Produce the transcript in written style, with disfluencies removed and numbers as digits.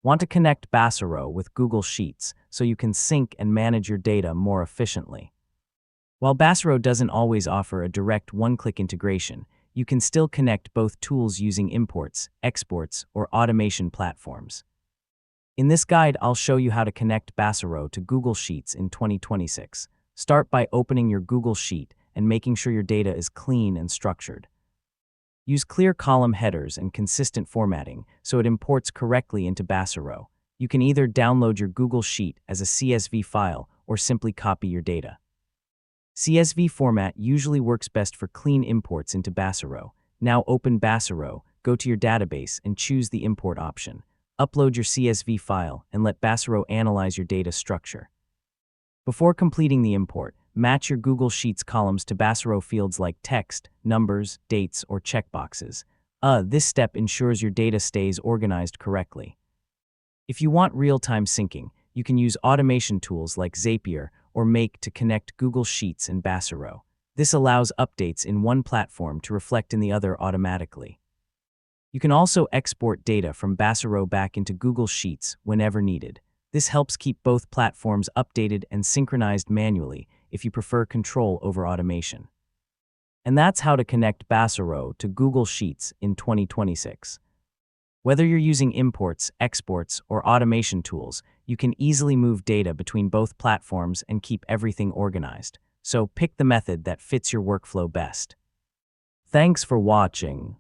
Want to connect Baserow with Google Sheets so you can sync and manage your data more efficiently. While Baserow doesn't always offer a direct one-click integration, you can still connect both tools using imports, exports, or automation platforms. In this guide, I'll show you how to connect Baserow to Google Sheets in 2026. Start by opening your Google Sheet and making sure your data is clean and structured. Use clear column headers and consistent formatting so it imports correctly into Baserow. You can either download your Google Sheet as a CSV file or simply copy your data. CSV format usually works best for clean imports into Baserow. Now open Baserow, go to your database and choose the import option. Upload your CSV file and let Baserow analyze your data structure. Before completing the import, match your Google Sheets columns to Baserow fields like text, numbers, dates, or checkboxes. This step ensures your data stays organized correctly. If you want real-time syncing, you can use automation tools like Zapier or Make to connect Google Sheets and Baserow. This allows updates in one platform to reflect in the other automatically. You can also export data from Baserow back into Google Sheets whenever needed. This helps keep both platforms updated and synchronized manually if you prefer control over automation. And that's how to connect Baserow to Google Sheets in 2026. Whether you're using imports, exports, or automation tools, you can easily move data between both platforms and keep everything organized. So pick the method that fits your workflow best. Thanks for watching.